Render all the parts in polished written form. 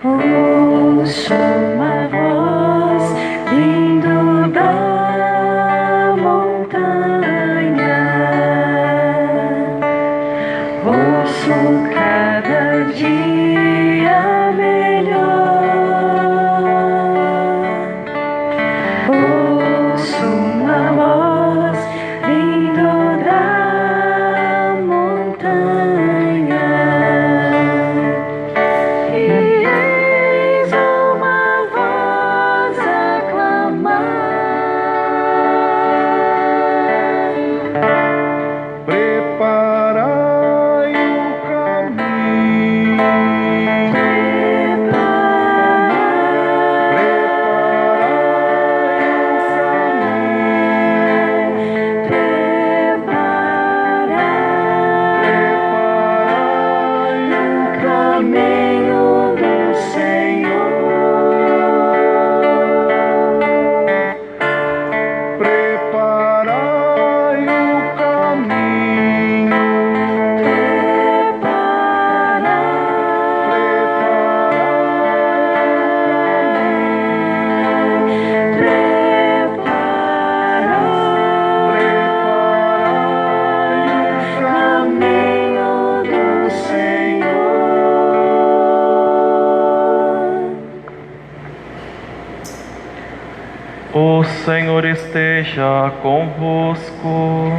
Ouço uma voz vindo da montanha. Ouço cada dia melhor. Ouço uma voz vindo da montanha. E eis uma voz a clamar: Preparai o caminho. Caminho do Senhor. Preparai o caminho. Caminho do Senhor. O Senhor esteja convosco.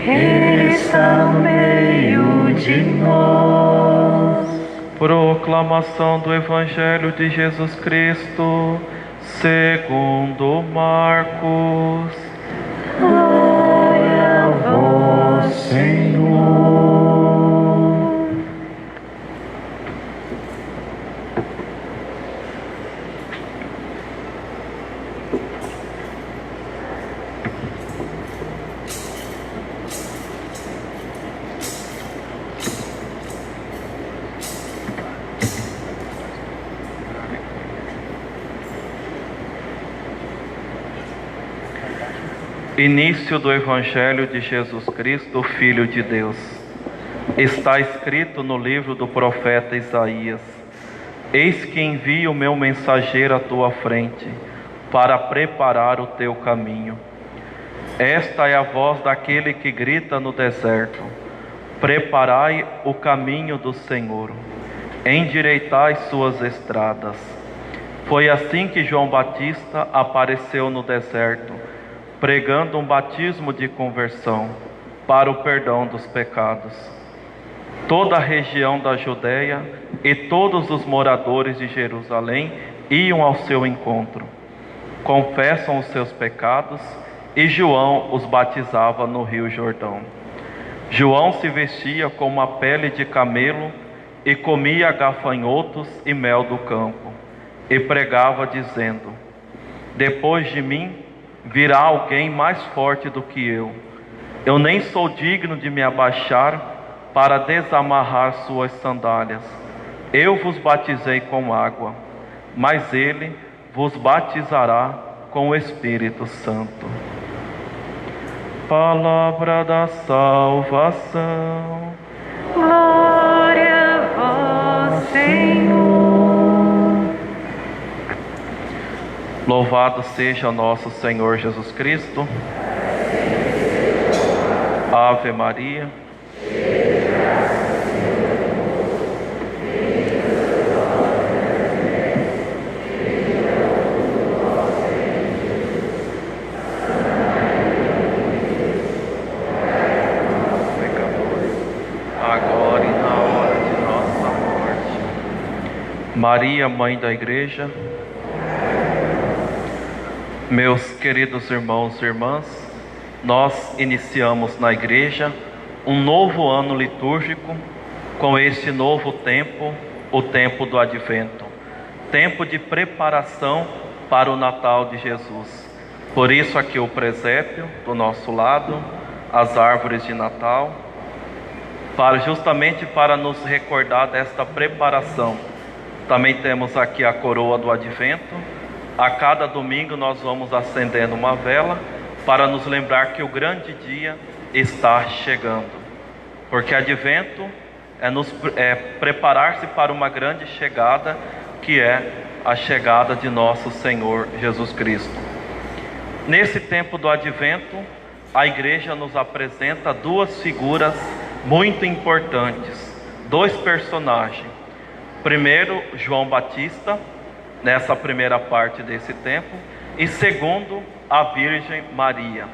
Ele está no meio de nós. Proclamação do Evangelho de Jesus Cristo segundo Marcos. Glória a vós, Senhor. Início do Evangelho de Jesus Cristo, Filho de Deus. Está escrito no livro do profeta Isaías: Eis que envio o meu mensageiro à tua frente, para preparar o teu caminho. Esta é a voz daquele que grita no deserto: Preparai o caminho do Senhor, endireitai suas estradas. Foi assim que João Batista apareceu no deserto, pregando um batismo de conversão para o perdão dos pecados. Toda a região da Judéia e todos os moradores de Jerusalém iam ao seu encontro. Confessam os seus pecados e João os batizava no Rio Jordão. João se vestia com uma pele de camelo e comia gafanhotos e mel do campo, e pregava dizendo: Depois de mim virá alguém mais forte do que eu. Eu nem sou digno de me abaixar para desamarrar suas sandálias. Eu vos batizei com água, mas ele vos batizará com o Espírito Santo. Palavra da salvação. Glória a vós, Senhor. Louvado seja nosso Senhor Jesus Cristo. Ave Maria. Agora e na hora de nossa morte. Maria, Mãe da Igreja. Meus queridos irmãos e irmãs, nós iniciamos na igreja um novo ano litúrgico com este novo tempo, o tempo do Advento, tempo de preparação para o Natal de Jesus. Por isso aqui o presépio do nosso lado, as árvores de Natal, justamente para nos recordar desta preparação. Também temos aqui a coroa do Advento. A cada domingo nós vamos acendendo uma vela para nos lembrar que o grande dia está chegando. Porque Advento é preparar-se para uma grande chegada, que é a chegada de nosso Senhor Jesus Cristo. Nesse tempo do Advento, a igreja nos apresenta duas figuras muito importantes, dois personagens. Primeiro, João Batista, nessa primeira parte desse tempo, e segundo, a Virgem Maria.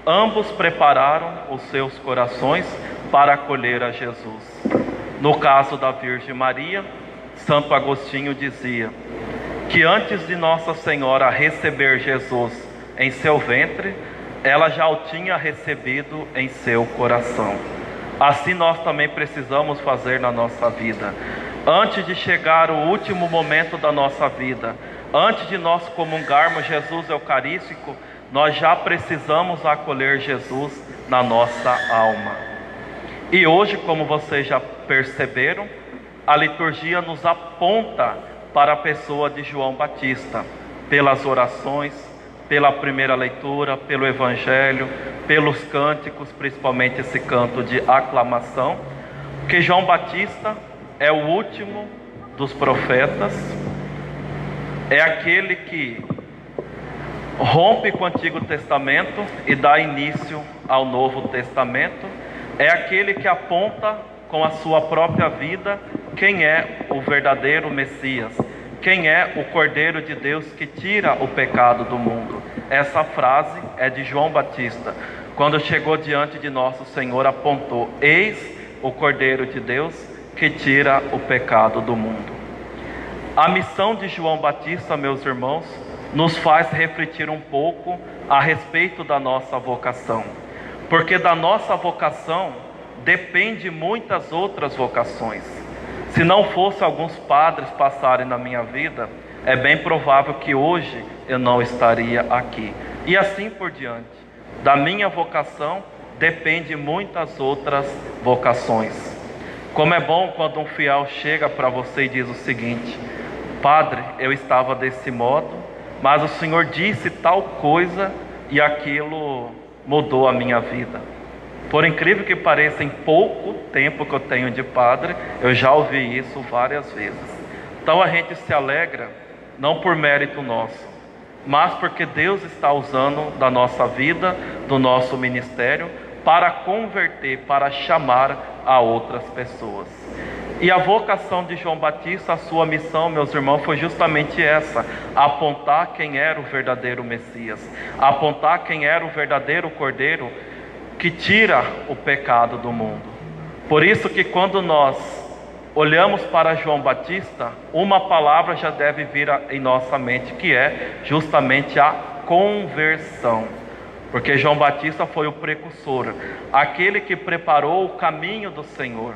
Ambos prepararam os seus corações para acolher a Jesus. No caso da Virgem Maria, Santo Agostinho dizia que antes de Nossa Senhora receber Jesus em seu ventre, ela já o tinha recebido em seu coração. Assim nós também precisamos fazer na nossa vida. Antes de chegar o último momento da nossa vida, antes de nós comungarmos Jesus Eucarístico, nós já precisamos acolher Jesus na nossa alma. E hoje, como vocês já perceberam, a liturgia nos aponta para a pessoa de João Batista, pelas orações, pela primeira leitura, pelo Evangelho, pelos cânticos, principalmente esse canto de aclamação, que João Batista é o último dos profetas, é aquele que rompe com o Antigo Testamento e dá início ao Novo Testamento, é aquele que aponta com a sua própria vida quem é o verdadeiro Messias, quem é o Cordeiro de Deus que tira o pecado do mundo. Essa frase é de João Batista. Quando chegou diante de nosso Senhor, apontou: eis o Cordeiro de Deus que tira o pecado do mundo. A missão de João Batista, meus irmãos, nos faz refletir um pouco a respeito da nossa vocação, porque da nossa vocação depende muitas outras vocações. Se não fosse alguns padres passarem na minha vida, é bem provável que hoje eu não estaria aqui. E assim por diante. Da minha vocação depende muitas outras vocações. Como é bom quando um fiel chega para você e diz o seguinte: padre, eu estava desse modo, mas o Senhor disse tal coisa e aquilo mudou a minha vida. Por incrível que pareça, em pouco tempo que eu tenho de padre, eu já ouvi isso várias vezes. Então a gente se alegra, não por mérito nosso, mas porque Deus está usando da nossa vida, do nosso ministério, para converter, para chamar a outras pessoas. E a vocação de João Batista, a sua missão, meus irmãos, foi justamente essa: apontar quem era o verdadeiro Messias, apontar quem era o verdadeiro Cordeiro que tira o pecado do mundo. Por isso que quando nós olhamos para João Batista, uma palavra já deve vir em nossa mente, que é justamente a conversão. Porque João Batista foi o precursor, aquele que preparou o caminho do Senhor.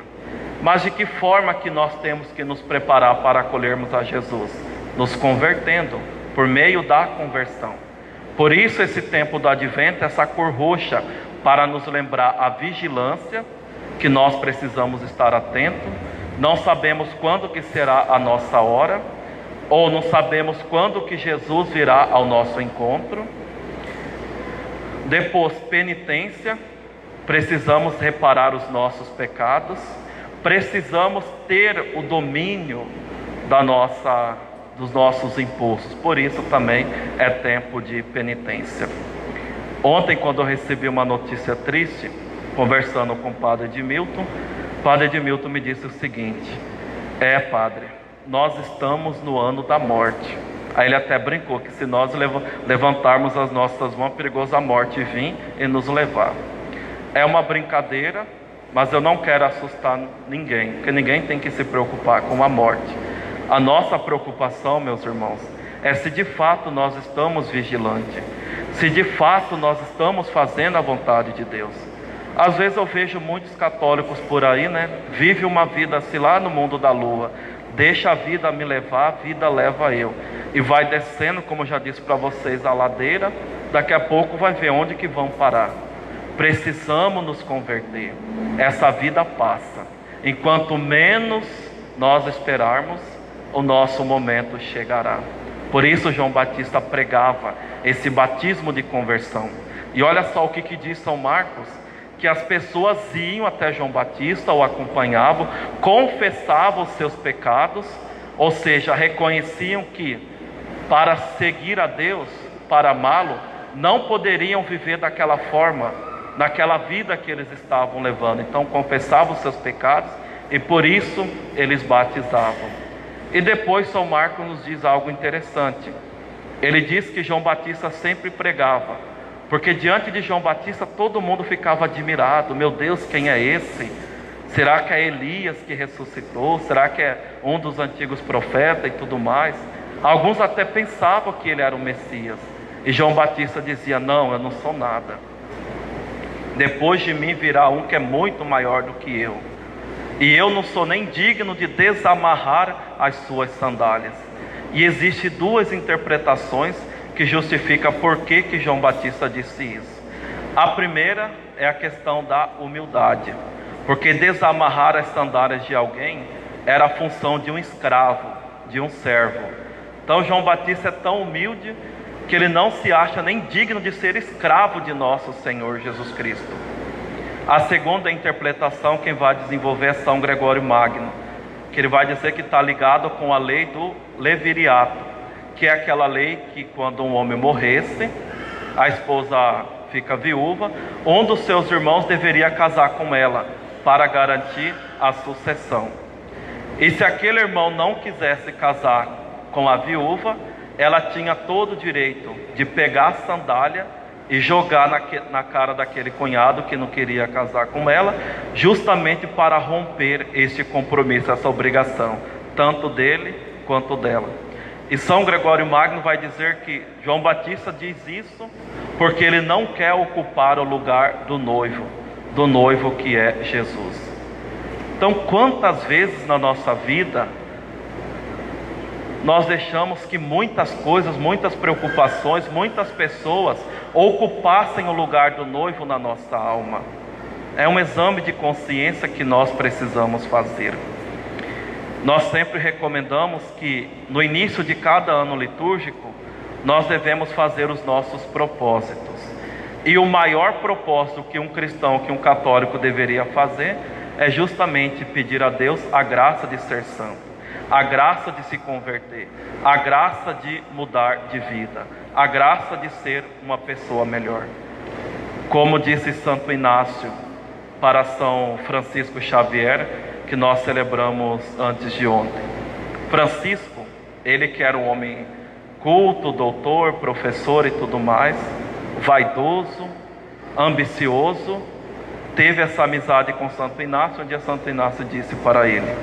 Mas de que forma que nós temos que nos preparar para acolhermos a Jesus? Nos convertendo, por meio da conversão. Por isso esse tempo do Advento, essa cor roxa, para nos lembrar a vigilância, que nós precisamos estar atentos. Não sabemos quando que será a nossa hora, ou não sabemos quando que Jesus virá ao nosso encontro. Depois, penitência, precisamos reparar os nossos pecados, precisamos ter o domínio dos nossos impulsos. Por isso também é tempo de penitência. Ontem, quando eu recebi uma notícia triste, conversando com o padre Edmilton, o padre Edmilton me disse o seguinte: padre, nós estamos no ano da morte. Aí ele até brincou que se nós levantarmos as nossas mãos, é perigoso a morte vir e nos levar. É uma brincadeira, mas eu não quero assustar ninguém, porque ninguém tem que se preocupar com a morte. A nossa preocupação, meus irmãos, é se de fato nós estamos vigilantes, se de fato nós estamos fazendo a vontade de Deus. Às vezes eu vejo muitos católicos por aí, vive uma vida assim lá no mundo da lua, deixa a vida me levar, a vida leva eu, e vai descendo, como eu já disse para vocês, a ladeira. Daqui a pouco vai ver onde que vão parar. Precisamos nos converter. Essa vida passa. Enquanto menos nós esperarmos, o nosso momento chegará. Por isso João Batista pregava esse batismo de conversão. E olha só o que diz São Marcos, que as pessoas iam até João Batista, o acompanhavam, confessavam os seus pecados, ou seja, reconheciam que para seguir a Deus, para amá-lo, não poderiam viver daquela forma, naquela vida que eles estavam levando. Então confessavam os seus pecados e por isso eles batizavam. E depois São Marcos nos diz algo interessante. Ele diz que João Batista sempre pregava, porque diante de João Batista todo mundo ficava admirado. Meu Deus, quem é esse? Será que é Elias que ressuscitou? Será que é um dos antigos profetas e tudo mais? Alguns até pensavam que ele era o Messias. E João Batista dizia: não, eu não sou nada. Depois de mim virá um que é muito maior do que eu. E eu não sou nem digno de desamarrar as suas sandálias. E existem duas interpretações que justificam por que João Batista disse isso. A primeira é a questão da humildade, porque desamarrar as sandálias de alguém era a função de um escravo, de um servo. Então João Batista é tão humilde que ele não se acha nem digno de ser escravo de nosso Senhor Jesus Cristo. A segunda interpretação, quem vai desenvolver é São Gregório Magno, que ele vai dizer que está ligado com a lei do levirato, que é aquela lei que quando um homem morresse, a esposa fica viúva, um dos seus irmãos deveria casar com ela para garantir a sucessão. E se aquele irmão não quisesse casar com a viúva, ela tinha todo o direito de pegar a sandália e jogar na cara daquele cunhado que não queria casar com ela, justamente para romper este compromisso, essa obrigação, tanto dele quanto dela. E São Gregório Magno vai dizer que João Batista diz isso porque ele não quer ocupar o lugar do noivo que é Jesus. Então, quantas vezes na nossa vida nós deixamos que muitas coisas, muitas preocupações, muitas pessoas ocupassem o lugar do noivo na nossa alma? É um exame de consciência que nós precisamos fazer. Nós sempre recomendamos que no início de cada ano litúrgico nós devemos fazer os nossos propósitos. E o maior propósito que um cristão, que um católico deveria fazer é justamente pedir a Deus a graça de ser santo, a graça de se converter, a graça de mudar de vida, a graça de ser uma pessoa melhor. Como disse Santo Inácio para São Francisco Xavier, que nós celebramos antes de ontem. Francisco, ele que era um homem culto, doutor, professor e tudo mais, vaidoso, ambicioso, teve essa amizade com Santo Inácio, onde Santo Inácio disse para ele: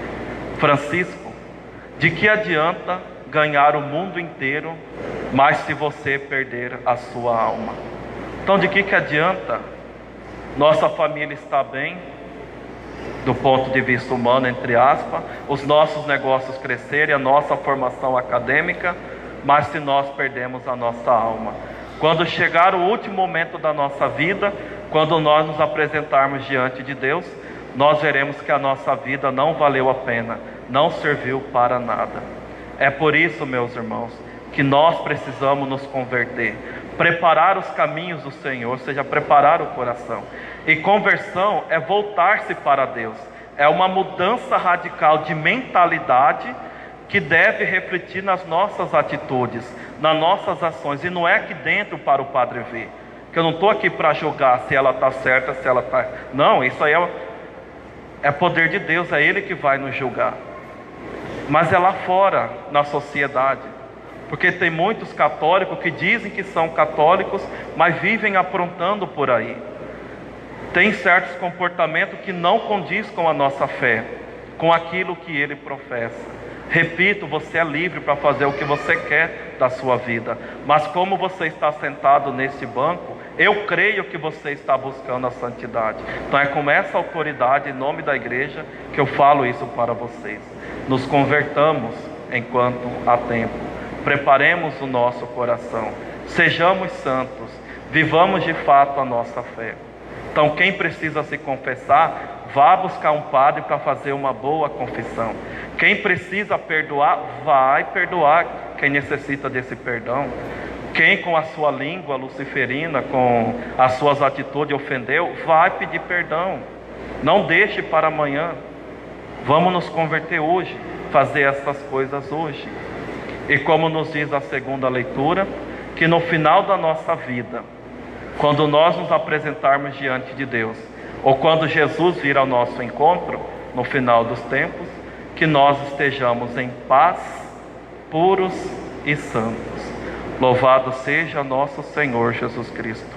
Francisco, de que adianta ganhar o mundo inteiro, mas se você perder a sua alma? Então de que adianta nossa família estar bem, do ponto de vista humano, entre aspas, os nossos negócios crescerem, a nossa formação acadêmica, mas se nós perdemos a nossa alma? Quando chegar o último momento da nossa vida, quando nós nos apresentarmos diante de Deus, nós veremos que a nossa vida não valeu a pena, não serviu para nada. É por isso, meus irmãos, que nós precisamos nos converter, preparar os caminhos do Senhor, ou seja, preparar o coração. E conversão é voltar-se para Deus, é uma mudança radical de mentalidade que deve refletir nas nossas atitudes, nas nossas ações. E não é aqui dentro para o Padre ver, que eu não estou aqui para julgar se ela está certa, se ela está... Não, isso aí é poder de Deus, é Ele que vai nos julgar. Mas é lá fora, na sociedade, porque tem muitos católicos que dizem que são católicos, mas vivem aprontando por aí. Tem certos comportamentos que não condiz com a nossa fé, com aquilo que ele professa. Repito, você é livre para fazer o que você quer da sua vida, mas como você está sentado nesse banco, eu creio que você está buscando a santidade. Então é com essa autoridade, em nome da igreja, que eu falo isso para vocês. Nos convertamos enquanto há tempo, preparemos o nosso coração, sejamos santos, vivamos de fato a nossa fé. Então quem precisa se confessar, vá buscar um padre para fazer uma boa confissão. Quem precisa perdoar, vai perdoar quem necessita desse perdão. Quem com a sua língua luciferina, com as suas atitudes ofendeu, vai pedir perdão. Não deixe para amanhã. Vamos nos converter hoje, fazer estas coisas hoje. E como nos diz a segunda leitura, que no final da nossa vida, quando nós nos apresentarmos diante de Deus, ou quando Jesus vir ao nosso encontro, no final dos tempos, que nós estejamos em paz, puros e santos. Louvado seja nosso Senhor Jesus Cristo.